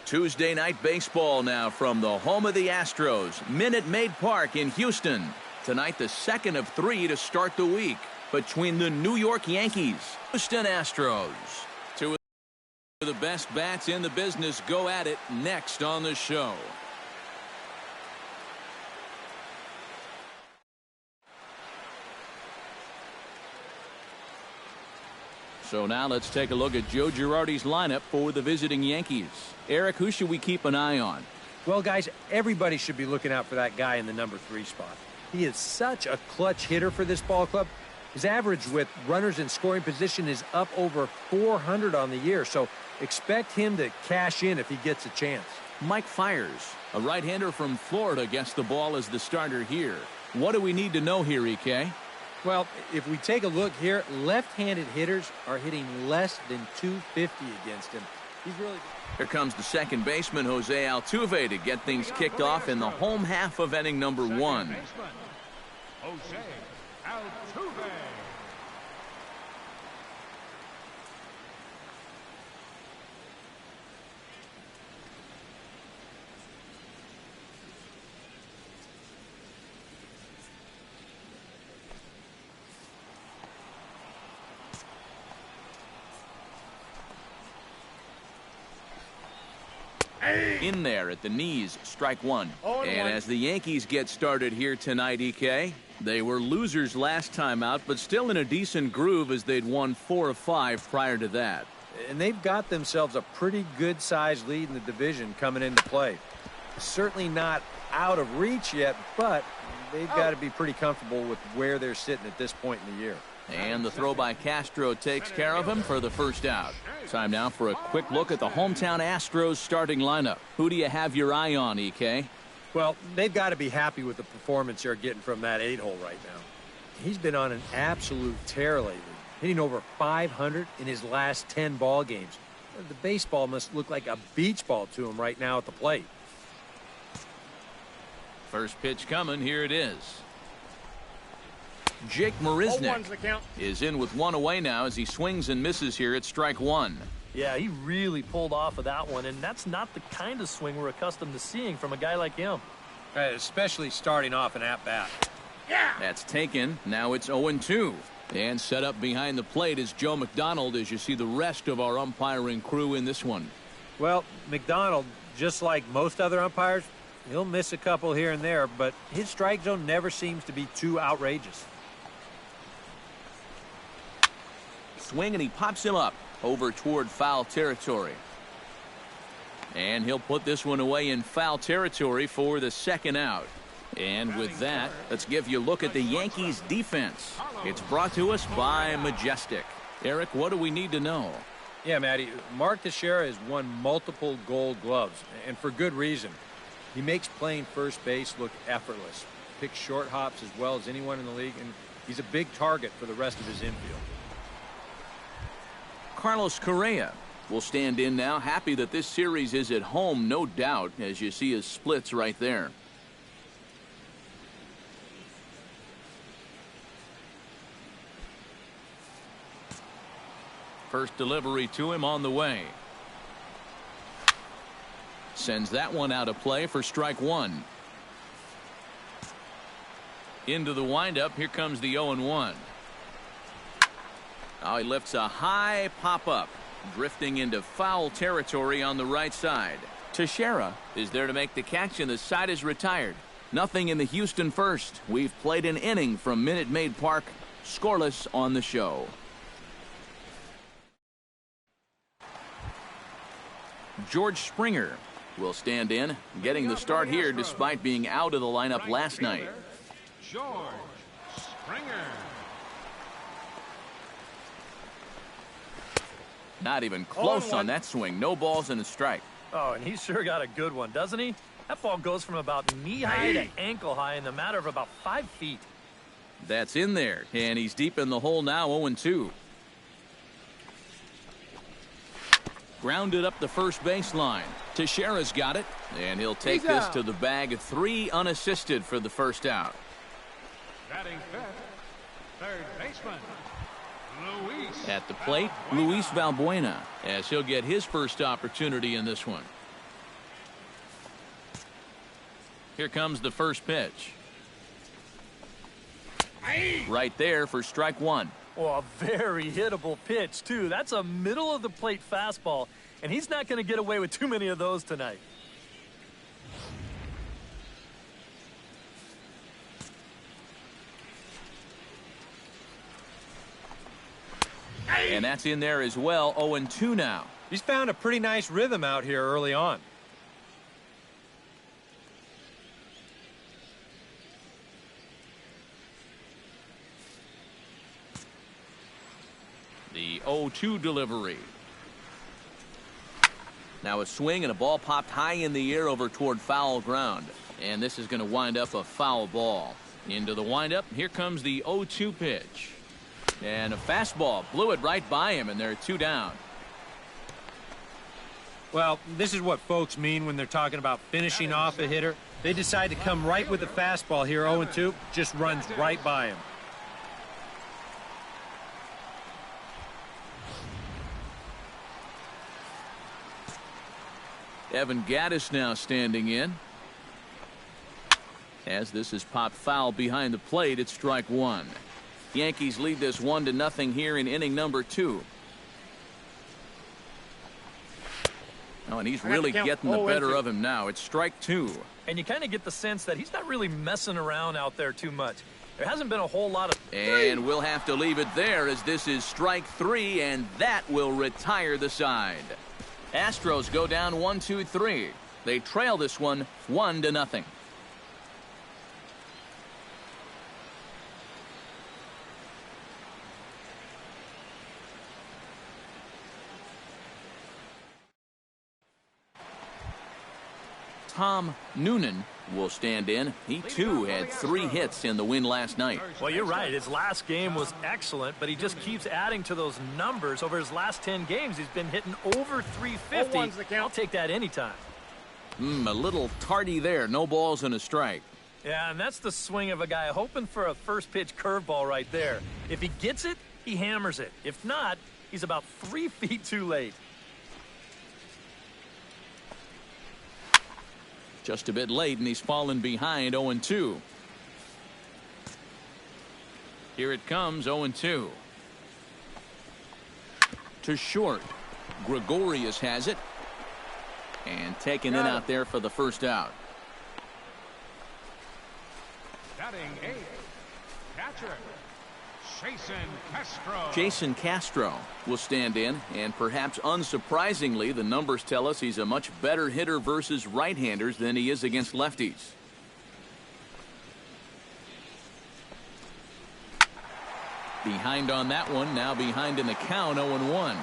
Tuesday night baseball now from the home of the Astros, Minute Maid Park in Houston. Tonight, the second of three to start the week between the New York Yankees, Houston Astros. Two of the best bats in the business go at it next on the show. So now let's take a look at Joe Girardi's lineup for the visiting Yankees. Eric, who should we keep an eye on? Well, guys, everybody should be looking out for that guy in the number 3 spot. He is such a clutch hitter for this ball club. His average with runners in scoring position is up over 400 on the year, so expect him to cash in if he gets a chance. Mike Fiers, a right-hander from Florida, gets the ball as the starter here. What do we need to know here, EK? Well, if we take a look here, left-handed hitters are hitting less than 250 against him. He's really... Here comes the second baseman, Jose Altuve, to get things kicked off in the home half of inning number 1. Jose Altuve. In there at the knees, strike 1. And as the Yankees get started here tonight, EK, they were losers last time out, but still in a decent groove as they'd won 4 of 5 prior to that. And they've got themselves a pretty good-sized lead in the division coming into play. Certainly not out of reach yet, but they've got to be pretty comfortable with where they're sitting at this point in the year. And the throw by Castro takes care of him for the first out. Time now for a quick look at the hometown Astros starting lineup. Who do you have your eye on, EK? Well, they've got to be happy with the performance they're getting from that 8-hole right now. He's been on an absolute tear lately, hitting over 500 in his last 10 ball games. The baseball must look like a beach ball to him right now at the plate. First pitch coming. Here it is. Jake Marisnick is in with 1 away now as he swings and misses here at strike 1. Yeah, he really pulled off of that one, and that's not the kind of swing we're accustomed to seeing from a guy like him. Especially starting off an at-bat. Yeah. That's taken. Now it's 0-2. And set up behind the plate is Joe McDonald as you see the rest of our umpiring crew in this one. Well, McDonald, just like most other umpires, he'll miss a couple here and there, but his strike zone never seems to be too outrageous. Swing, and he pops him up over toward foul territory. And he'll put this one away in foul territory for the second out. And with that, let's give you a look at the Yankees defense. It's brought to us by Majestic. Eric, what do we need to know? Yeah, Matty, Mark Teixeira has won multiple gold gloves, and for good reason. He makes playing first base look effortless, picks short hops as well as anyone in the league, and he's a big target for the rest of his infield. Carlos Correa will stand in now, happy that this series is at home, no doubt, as you see his splits right there. First delivery to him on the way. Sends that one out of play for strike 1. Into the windup. Here comes the 0-1. Now he lifts a high pop-up, drifting into foul territory on the right side. Teixeira is there to make the catch, and the side is retired. Nothing in the Houston first. We've played an inning from Minute Maid Park. Scoreless on the show. George Springer will stand in, getting the start here despite being out of the lineup last night. George Springer. Not even close on that swing. No balls and a strike. Oh, and he's sure got a good one, doesn't he? That ball goes from about knee-high to ankle-high in the matter of about 5 feet. That's in there, and he's deep in the hole now, 0-2. Grounded up the first baseline. Teixeira's got it, and he'll take this to the bag. 3 unassisted for the first out. Batting fifth, third baseman, At the plate, Luis Valbuena, as he'll get his first opportunity in this one. Here comes the first pitch. Right there for strike one. Oh, a very hittable pitch, too. That's a middle-of-the-plate fastball, and he's not going to get away with too many of those tonight. And that's in there as well. 0-2 now. He's found a pretty nice rhythm out here early on. The 0-2 delivery. Now a swing and a ball popped high in the air over toward foul ground. And this is going to wind up a foul ball. Into the windup. Here comes the 0-2 pitch. And a fastball blew it right by him, and they're 2 down. Well, this is what folks mean when they're talking about finishing off a hitter. They decide to come right with the fastball here. 0-2 just runs right by him. Evan Gattis now standing in. As this is popped foul behind the plate, it's strike one. Yankees lead this 1-0 here in inning number 2. Oh, and he's really getting the better of him now. It's strike 2. And you kind of get the sense that he's not really messing around out there too much. There hasn't been a whole lot of... And we'll have to leave it there as this is strike 3, and that will retire the side. Astros go down 1-2-3. They trail this one 1-0. Tom Noonan will stand in. He too had 3 hits in the win last night. Well, you're right. His last game was excellent, but he just keeps adding to those numbers. Over his last 10 games, he's been hitting over 350. I'll take that anytime. A little tardy there. No balls and a strike. Yeah, and that's the swing of a guy hoping for a first pitch curveball right there. If he gets it, he hammers it. If not, he's about 3 feet too late. Just a bit late, and he's fallen behind 0-2. Here it comes, 0-2. To short. Gregorius has it. And taken in out there for the first out. Batting 8th, catcher, Jason Castro will stand in, and perhaps unsurprisingly, the numbers tell us he's a much better hitter versus right-handers than he is against lefties. Behind on that one, now behind in the count, 0-1.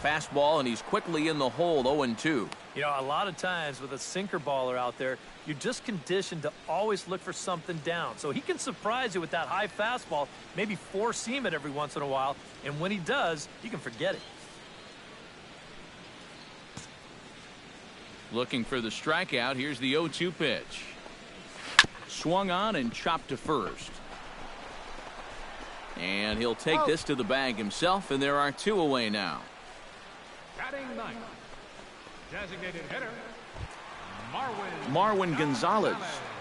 Fastball, and he's quickly in the hole, 0-2. You know, a lot of times with a sinker baller out there, you're just conditioned to always look for something down. So he can surprise you with that high fastball, maybe four-seam it every once in a while, and when he does, you can forget it. Looking for the strikeout. Here's the 0-2 pitch. Swung on and chopped to first. And he'll take this to the bag himself, and there are 2 away now. Batting ninth, designated hitter, Marwin Gonzalez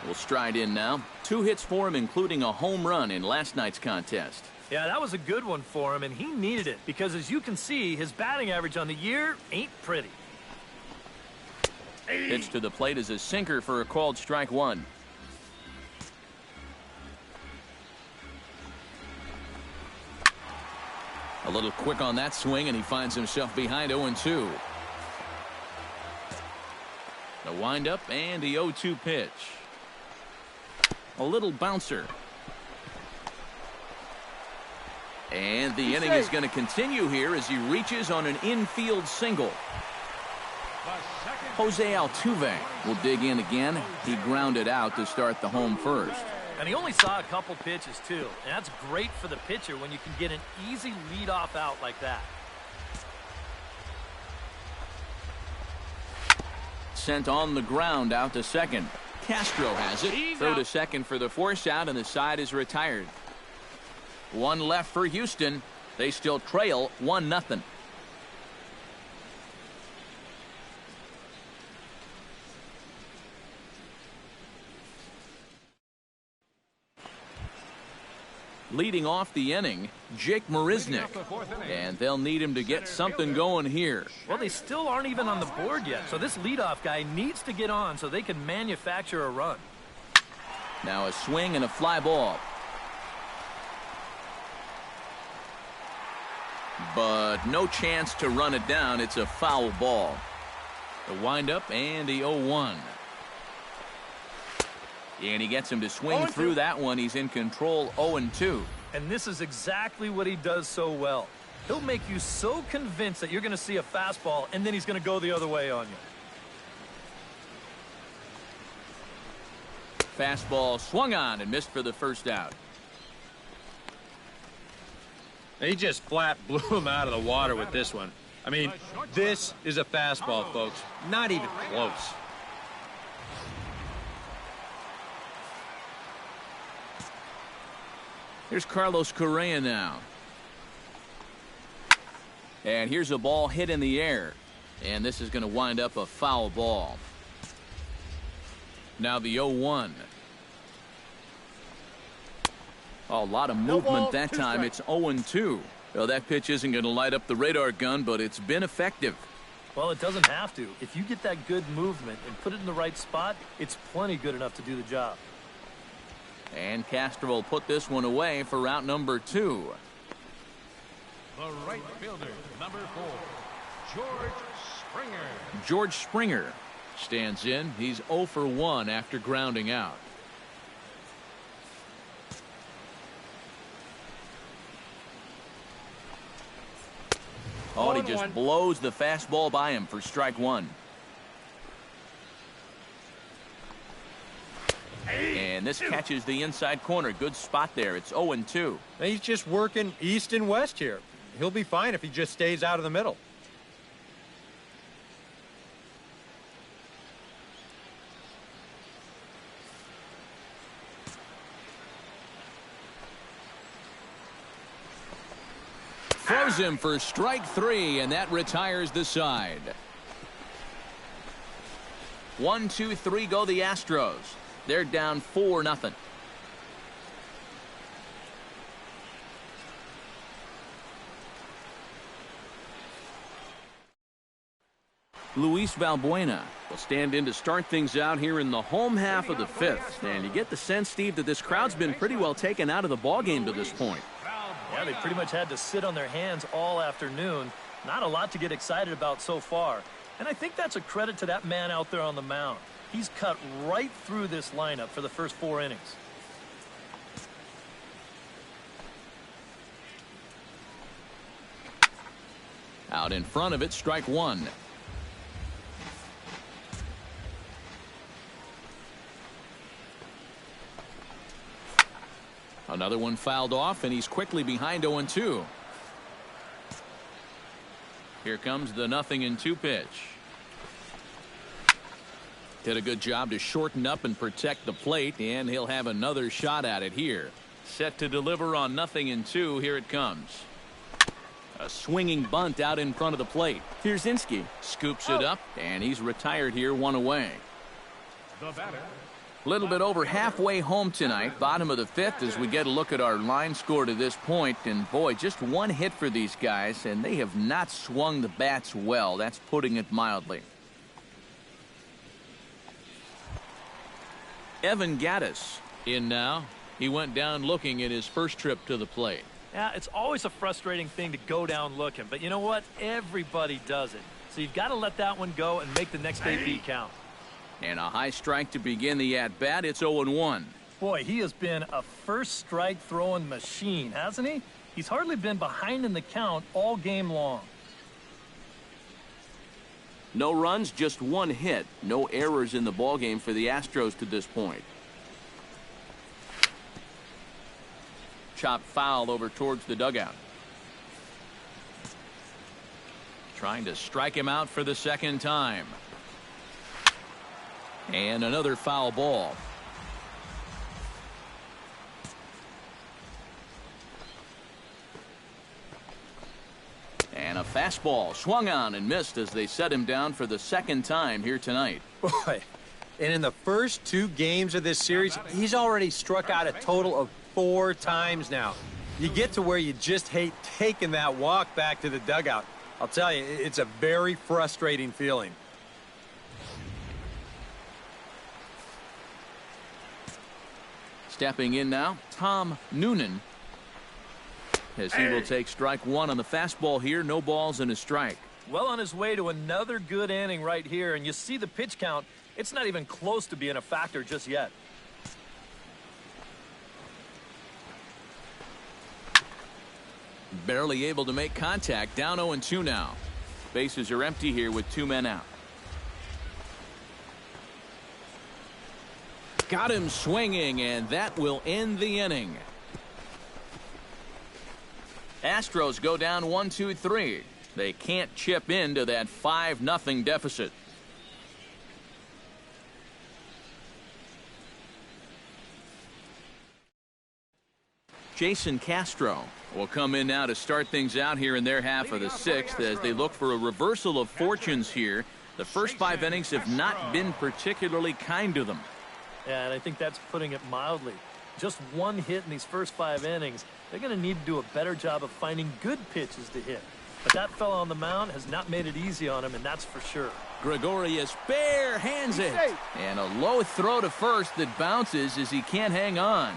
will stride in now. 2 hits for him, including a home run in last night's contest. Yeah, that was a good one for him, and he needed it because, as you can see, his batting average on the year ain't pretty. Pitch to the plate is a sinker for a called strike 1. A little quick on that swing, and he finds himself behind 0-2. The windup and the 0-2 pitch. A little bouncer. And the inning is going to continue here as he reaches on an infield single. Jose Altuve will dig in again. He grounded out to start the home first. And he only saw a couple pitches, too. And that's great for the pitcher when you can get an easy leadoff out like that. Sent on the ground out to second. Castro has it. Throw to second for the force out, and the side is retired. 1 left for Houston. They still trail 1-0. Leading off the inning, Jake Marisnick. And they'll need him to get something going here. Well, they still aren't even on the board yet, so this leadoff guy needs to get on so they can manufacture a run. Now a swing and a fly ball. But no chance to run it down. It's a foul ball. The windup and the 0-1. And he gets him to swing through that one. He's in control, 0-2. And this is exactly what he does so well. He'll make you so convinced that you're going to see a fastball, and then he's going to go the other way on you. Fastball swung on and missed for the first out. He just flat blew him out of the water with this one. I mean, this is a fastball, folks. Not even close. Here's Carlos Correa now. And here's a ball hit in the air. And this is going to wind up a foul ball. Now the 0-1. A lot of movement that time. It's 0-2. Well, that pitch isn't going to light up the radar gun, but it's been effective. Well, it doesn't have to. If you get that good movement and put it in the right spot, it's plenty good enough to do the job. And Castro will put this one away for route number 2. The right fielder, number 4, George Springer. George Springer stands in. He's 0 for 1 after grounding out. Oh, he just blows the fastball by him for strike 1. And this catches the inside corner. Good spot there. It's 0-2. He's just working east and west here. He'll be fine if he just stays out of the middle. Throws him for strike 3, and that retires the side. 1, 2, 3 go the Astros. They're down 4-0. Luis Valbuena will stand in to start things out here in the home half of the 5th. And you get the sense, Steve, that this crowd's been pretty well taken out of the ballgame to this point. Yeah, they pretty much had to sit on their hands all afternoon. Not a lot to get excited about so far. And I think that's a credit to that man out there on the mound. He's cut right through this lineup for the first 4 innings. Out in front of it, strike 1. Another one fouled off, and he's quickly behind 0-2. Here comes the 0-2 pitch. Did a good job to shorten up and protect the plate, and he'll have another shot at it here. Set to deliver on 0-2. Here it comes. A swinging bunt out in front of the plate. Pierzynski scoops it up, and he's retired here, 1 away. The batter. A little bit over halfway home tonight, bottom of the 5th, as we get a look at our line score to this point. And boy, just 1 hit for these guys, and they have not swung the bats well. That's putting it mildly. Evan Gattis in now. He went down looking at his first trip to the plate. Yeah, it's always a frustrating thing to go down looking, but you know what? Everybody does it. So you've got to let that one go and make the next AB count. And a high strike to begin the at-bat. It's 0-1. Boy, he has been a first strike throwing machine, hasn't he? He's hardly been behind in the count all game long. No runs, just 1 hit. No errors in the ballgame for the Astros to this point. Chop foul over towards the dugout. Trying to strike him out for the second time. And another foul ball. And a fastball swung on and missed as they set him down for the second time here tonight. Boy, and in the first 2 games of this series, he's already struck out a total of 4 times now. You get to where you just hate taking that walk back to the dugout. I'll tell you, it's a very frustrating feeling. Stepping in now, Tom Noonan, as he will take strike 1 on the fastball here. No balls and a strike. Well on his way to another good inning right here, and you see the pitch count. It's not even close to being a factor just yet. Barely able to make contact. Down 0-2 now. Bases are empty here with 2 men out. Got him swinging, and that will end the inning. Astros go down 1-2-3. They can't chip into that 5-0 deficit. Jason Castro will come in now to start things out here in their half of the 6th as they look for a reversal of fortunes here. The first 5 innings have not been particularly kind to them. Yeah, and I think that's putting it mildly. Just 1 hit in these first 5 innings. They're going to need to do a better job of finding good pitches to hit. But that fella on the mound has not made it easy on him, and that's for sure. Gregorius bare hands it. And a low throw to first that bounces as he can't hang on.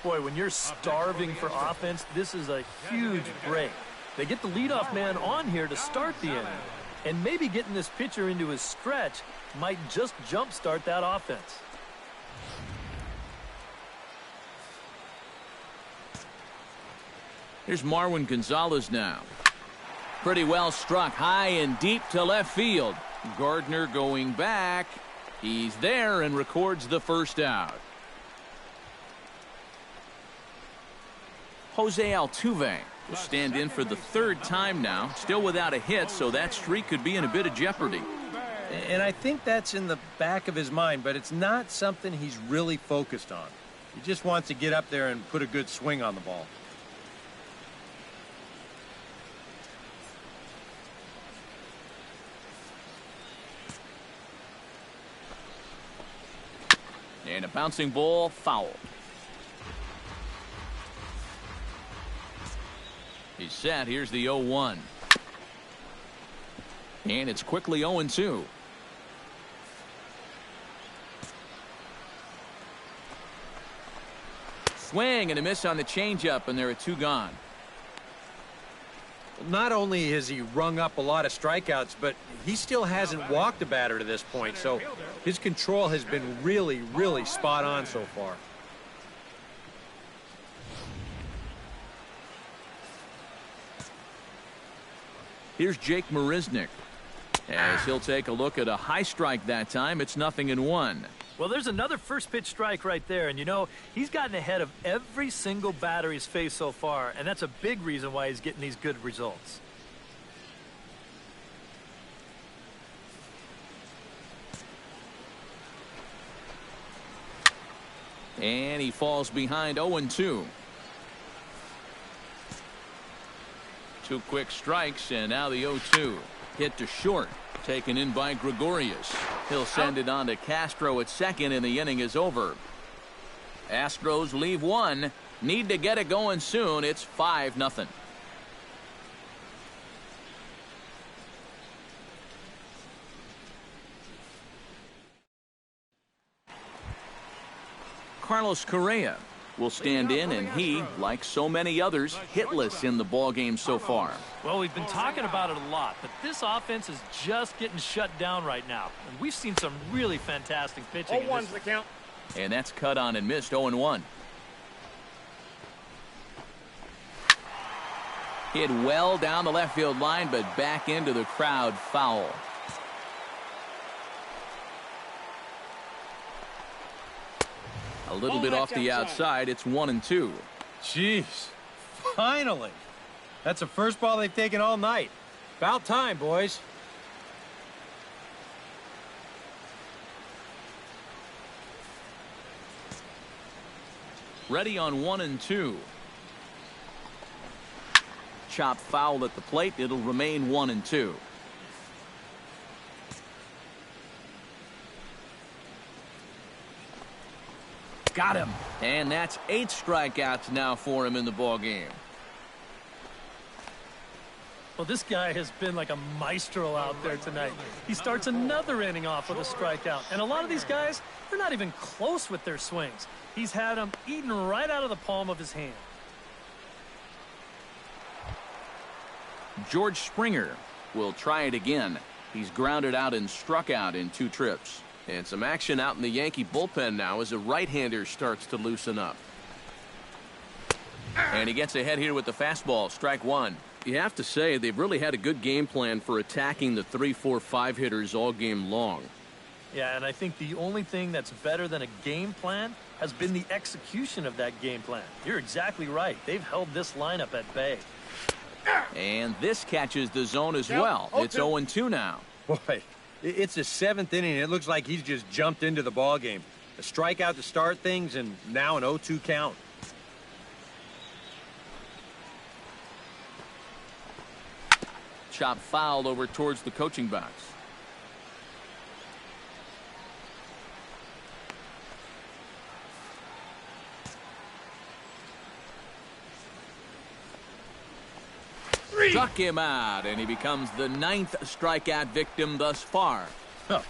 Boy, when you're starving for offense, this is a huge break. They get the leadoff man on here to start the inning. And maybe getting this pitcher into his stretch might just jumpstart that offense. Here's Marwin Gonzalez now. Pretty well struck high and deep to left field. Gardner going back. He's there and records the first out. Jose Altuve will stand in for the 3rd time now. Still without a hit, so that streak could be in a bit of jeopardy. And I think that's in the back of his mind, but it's not something he's really focused on. He just wants to get up there and put a good swing on the ball. And a bouncing ball, foul. He's set. Here's the 0-1. And it's quickly 0-2. Swing and a miss on the changeup, and there are 2 gone. Not only has he rung up a lot of strikeouts, but he still hasn't walked a batter to this point, so his control has been really, really spot on so far. Here's Jake Marisnick as he'll take a look at a high strike that time. It's 0-1. Well, there's another first pitch strike right there, and you know, he's gotten ahead of every single batter he's faced so far, and that's a big reason why he's getting these good results. And he falls behind 0-2. 2 quick strikes, and now the 0-2. Hit to short, taken in by Gregorius. He'll send it on to Castro at second, and the inning is over. Astros leave 1. Need to get it going soon. It's 5-0. Carlos Correa will stand in, and he, like so many others, hitless in the ballgame so far. Well, we've been talking about it a lot, but this offense is just getting shut down right now. And we've seen some really fantastic pitching. 0-1's the count. And that's cut on and missed. 0-1. Hit well down the left field line, but back into the crowd, foul. A little bit off the outside. It's 1-2. Jeez, finally. That's the first ball they've taken all night. About time, boys. Ready on 1-2. Chop foul at the plate. It'll remain 1-2. Got him. And that's 8 strikeouts now for him in the ball game. Well, this guy has been like a maestro out there tonight. He starts another inning off with a strikeout. And a lot of these guys, they're not even close with their swings. He's had them eaten right out of the palm of his hand. George Springer will try it again. He's grounded out and struck out in 2 trips. And some action out in the Yankee bullpen now as a right-hander starts to loosen up. And he gets ahead here with the fastball, strike 1. You have to say they've really had a good game plan for attacking the 3, 4, 5 hitters all game long. Yeah, and I think the only thing that's better than a game plan has been the execution of that game plan. You're exactly right. They've held this lineup at bay. And this catches the zone as well. It's 0-2 now. Boy, it's the 7th inning. It looks like he's just jumped into the ball game. A strikeout to start things, and now an 0-2 count. Chop fouled over towards the coaching box. Struck him out, and he becomes the 9th strikeout victim thus far. Huh.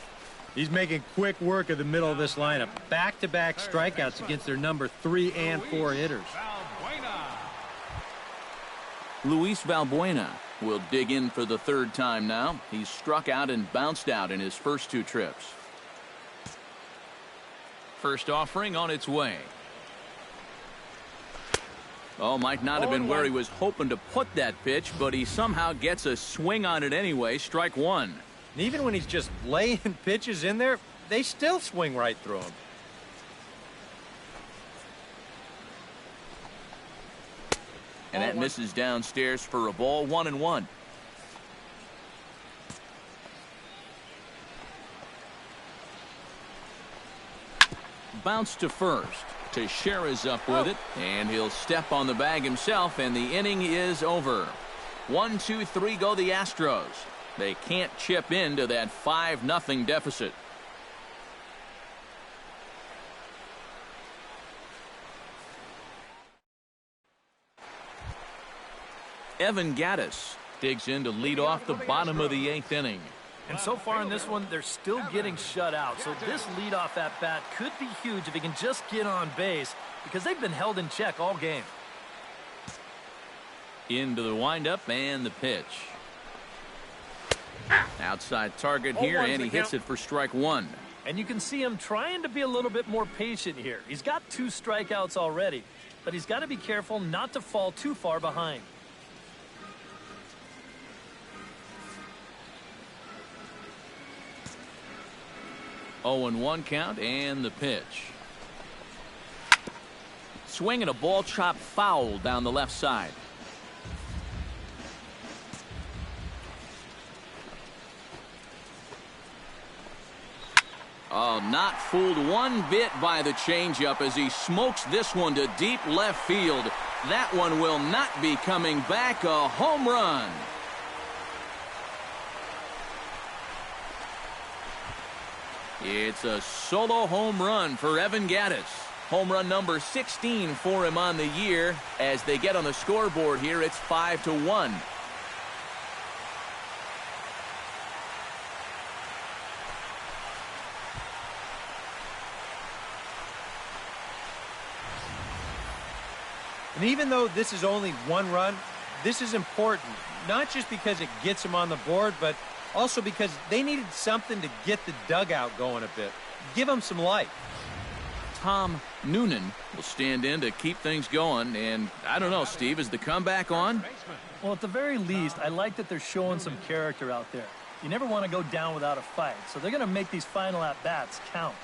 He's making quick work of the middle of this lineup. Back-to-back strikeouts against their number 3 and 4 hitters. Luis Valbuena will dig in for the 3rd time now. He's struck out and bounced out in his first 2 trips. First offering on its way. Oh, might not have been where he was hoping to put that pitch, but he somehow gets a swing on it anyway. Strike 1. And even when he's just laying pitches in there, they still swing right through him. And that misses downstairs for a ball. 1-1. Bounce to first. Teixeira's up with it, and he'll step on the bag himself, and the inning is over. 1, 2, 3 go the Astros. They can't chip into that 5-0 deficit. Evan Gattis digs in to lead off the bottom of the 8th inning. And so far in this one, they're still getting shut out. So this leadoff at bat could be huge if he can just get on base, because they've been held in check all game. Into the windup and the pitch. Outside target here, and he hits it for strike 1. And you can see him trying to be a little bit more patient here. He's got 2 strikeouts already, but he's got to be careful not to fall too far behind. Oh, and 1 count, and the pitch. Swing and a ball chopped foul down the left side. Oh, not fooled one bit by the changeup as he smokes this one to deep left field. That one will not be coming back. A home run. It's a solo home run for Evan Gattis. Home run number 16 for him on the year. As they get on the scoreboard here, it's 5-1. And even though this is only 1 run, this is important. Not just because it gets them on the board, but also because they needed something to get the dugout going a bit. Give them some life. Tom Noonan will stand in to keep things going. And I don't know, Steve, is the comeback on? Well, at the very least, I like that they're showing some character out there. You never want to go down without a fight, so they're going to make these final at-bats count.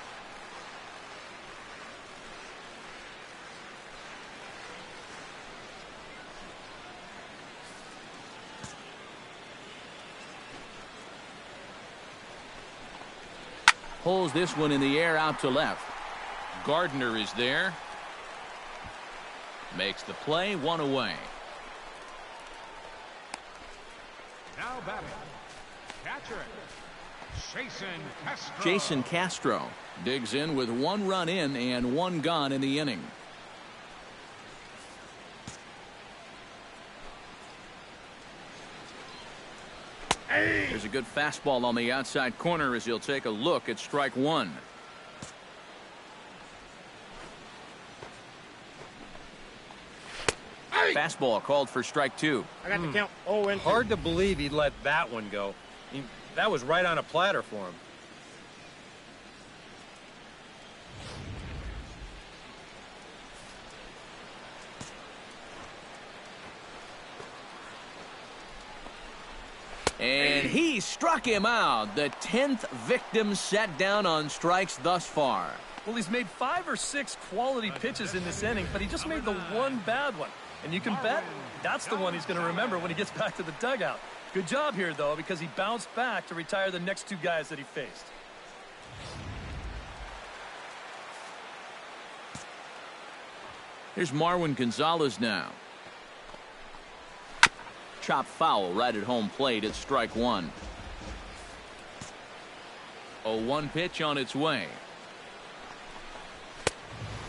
Pulls this one in the air out to left. Gardner is there. Makes the play, 1 away. Now batting, catcher, Jason Castro digs in with 1 run in and 1 gone in the inning. There's a good fastball on the outside corner as he'll take a look at strike 1. Fastball called for strike 2. I got the count. Oh, and hard to believe he let that one go. That was right on a platter for him. And he struck him out. The 10th victim set down on strikes thus far. Well, he's made 5 or 6 quality pitches in this inning, but he just made the one bad one. And you can bet that's the one he's going to remember when he gets back to the dugout. Good job here, though, because he bounced back to retire the next 2 guys that he faced. Here's Marwin Gonzalez now. Chop foul right at home plate at strike 1. 0-1 pitch on its way.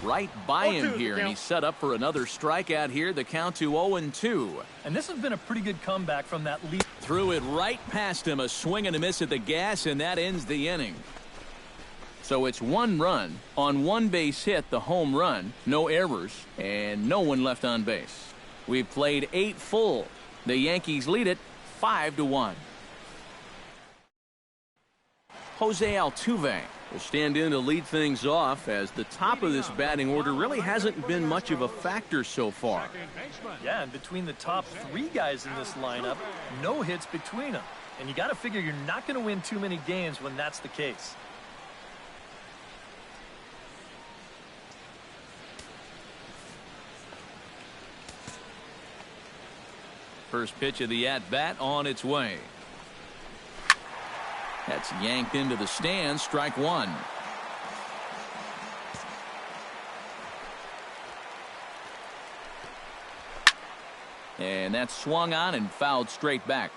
Right by him here, and he's set up for another strikeout here. The count to 0-2. And this has been a pretty good comeback from that lead. Threw it right past him, a swing and a miss at the gas, and that ends the inning. So it's 1 run on 1 base hit, the home run, no errors, and no one left on base. We've played 8 full. The Yankees lead it 5-1. Jose Altuve will stand in to lead things off, as the top of this batting order really hasn't been much of a factor so far. Yeah, and between the top 3 guys in this lineup, no hits between them. And you got to figure you're not going to win too many games when that's the case. First pitch of the at-bat on its way. That's yanked into the stands, strike 1. And that's swung on and fouled straight back.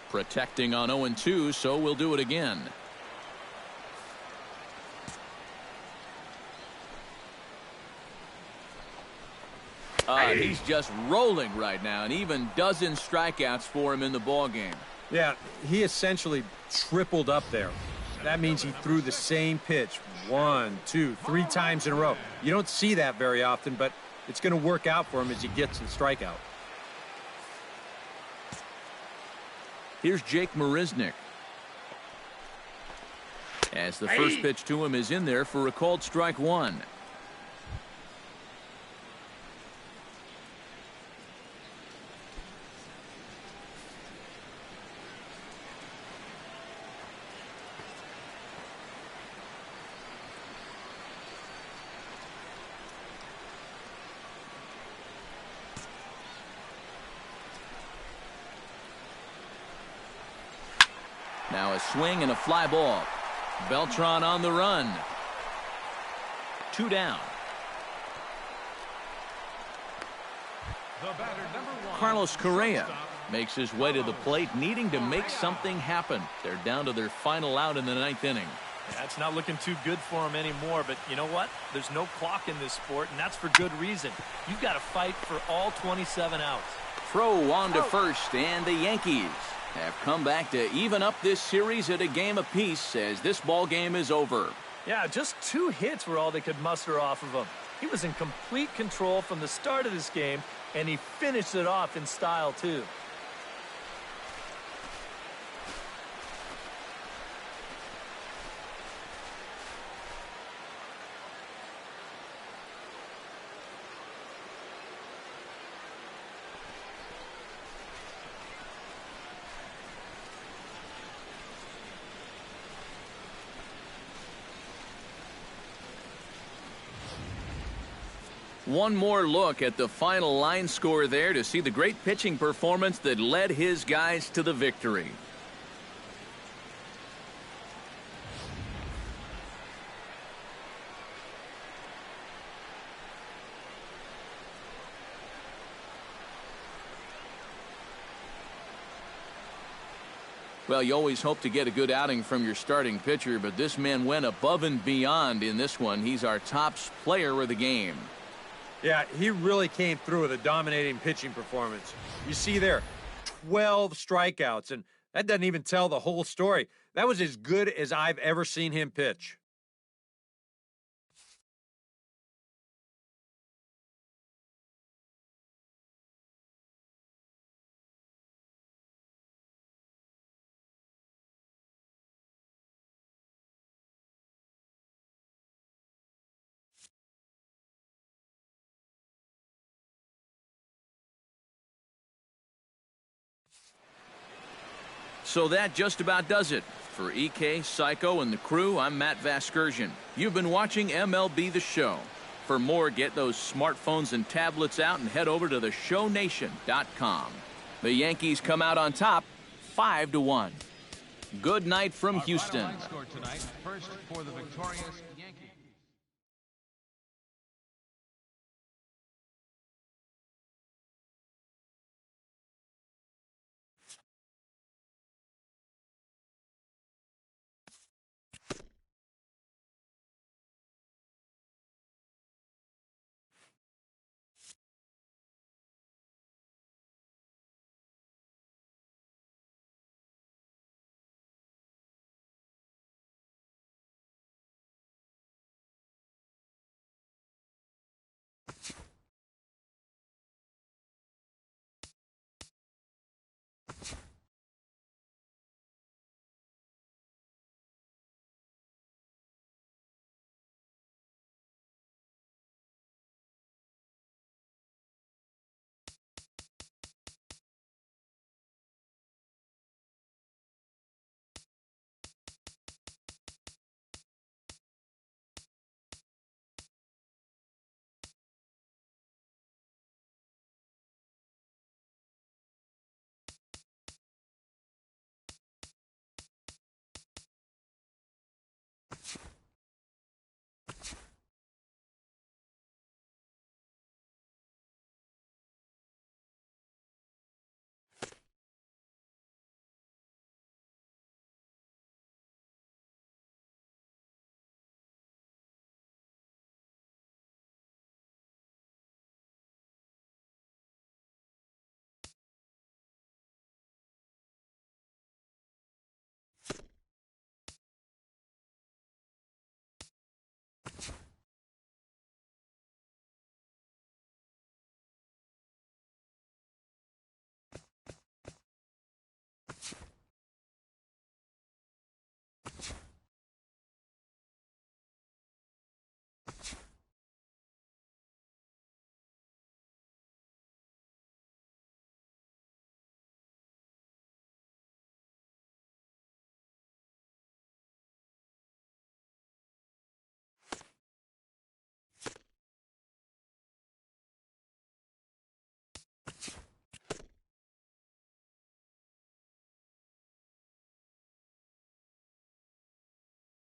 Protecting on 0-2, so we'll do it again. He's just rolling right now, and even dozen strikeouts for him in the ballgame. Yeah, he essentially tripled up there. That means he threw the same pitch 1, 2, 3 times in a row. You don't see that very often, but it's going to work out for him as he gets the strikeout. Here's Jake Marisnick. As the first pitch to him is in there for a called strike 1. Now a swing and a fly ball. Beltran on the run. 2 down. Carlos Correa makes his way to the plate, needing to make something happen. They're down to their final out in the 9th inning. Yeah, it's not looking too good for him anymore, but you know what? There's no clock in this sport, and that's for good reason. You've got to fight for all 27 outs. Throw on to first, and the Yankees have come back to even up this series at a game apiece as this ball game is over. Yeah, just 2 hits were all they could muster off of him. He was in complete control from the start of this game, and he finished it off in style, too. One more look at the final line score there to see the great pitching performance that led his guys to the victory. Well, you always hope to get a good outing from your starting pitcher, but this man went above and beyond in this one. He's our top player of the game. Yeah, he really came through with a dominating pitching performance. You see there, 12 strikeouts, and that doesn't even tell the whole story. That was as good as I've ever seen him pitch. So that just about does it. For EK, Psycho, and the crew, I'm Matt Vasgersian. You've been watching MLB The Show. For more, get those smartphones and tablets out and head over to theshownation.com. The Yankees come out on top, 5-1. Good night from Houston. Our final line score tonight, first for the victorious Yankees.